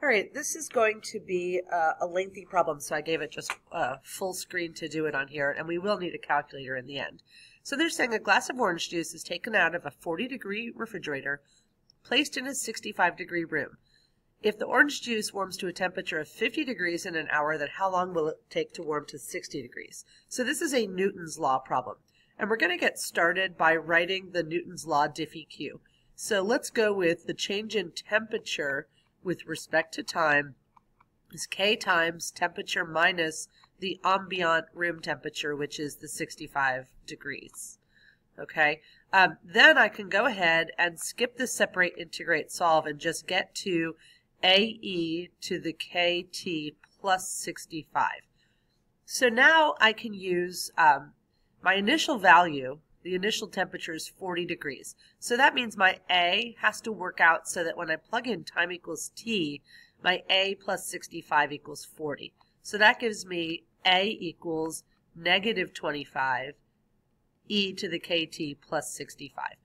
All right, this is going to be a lengthy problem, so I gave it just full screen to do it on here, and we will need a calculator in the end. So they're saying a glass of orange juice is taken out of a 40-degree refrigerator, placed in a 65-degree room. If the orange juice warms to a temperature of 50 degrees in an hour, then how long will it take to warm to 60 degrees? So this is a Newton's law problem. And we're going to get started by writing the Newton's law diff-EQ. So let's go with the change in temperature with respect to time is K times temperature minus the ambient room temperature, which is the 65 degrees. Okay, then I can go ahead and skip the separate, integrate, solve, and just get to AE to the KT plus 65. So now I can use my initial value. The initial temperature is 40 degrees. So that means my A has to work out so that when I plug in time equals T, my A plus 65 equals 40. So that gives me A equals negative 25 e to the KT plus 65.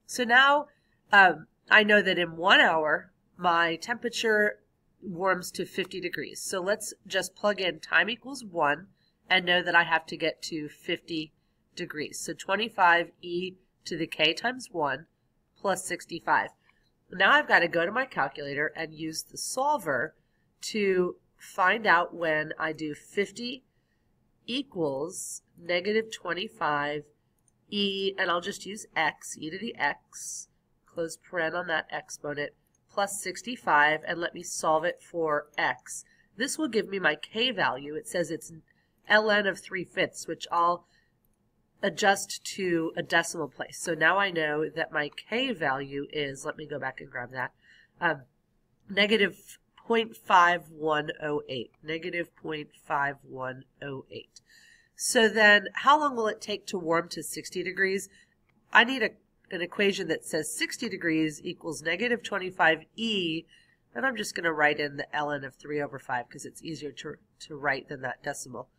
So now I know that in 1 hour, my temperature warms to 50 degrees. So let's just plug in time equals 1 and know that I have to get to 50 degrees. So 25 e to the k times 1 plus 65. Now I've got to go to my calculator and use the solver to find out when I do 50 equals negative 25 e, and I'll just use x, e to the x, close paren on that exponent, plus 65, and let me solve it for x. This will give me my k value. It says it's ln of 3/5, which I'll adjust to a decimal place. So now I know that my k value is, let me go back and grab that, negative 0.5108, negative 0.5108. So then how long will it take to warm to 60 degrees? I need an equation that says 60 degrees equals negative 25e, and I'm just going to write in the ln of 3 over 5 because it's easier to write than that decimal,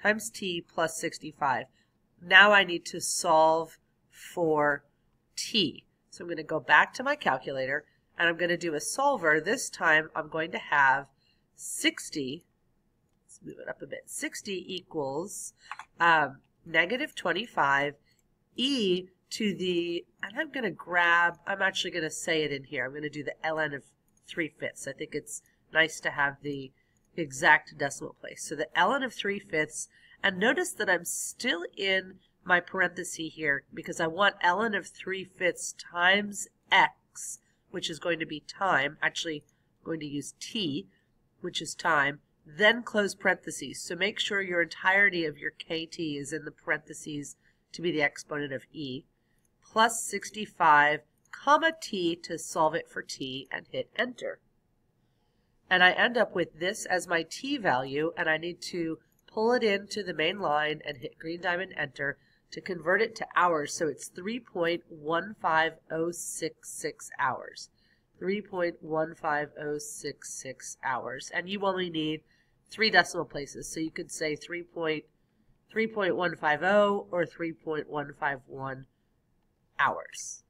times t plus 65. Now I need to solve for t. So I'm going to go back to my calculator and I'm going to do a solver. This time I'm going to have 60, let's move it up a bit, 60 equals negative 25 e to the, and I'm going to grab, I'm actually going to say it in here, I'm going to do the ln of 3/5. I think it's nice to have the exact decimal place. So the ln of 3/5, and notice that I'm still in my parenthesis here because I want ln of 3/5 times x, which is going to be time. Actually, I'm going to use t, which is time, then close parentheses. So make sure your entirety of your kt is in the parentheses to be the exponent of e, plus 65, comma t to solve it for t, and hit enter. And I end up with this as my t value, and I need to pull it into the main line and hit green diamond enter to convert it to hours. So it's 3.15066 hours. 3.15066 hours. And you only need 3 decimal places. So you could say 3.150 or 3.151 hours.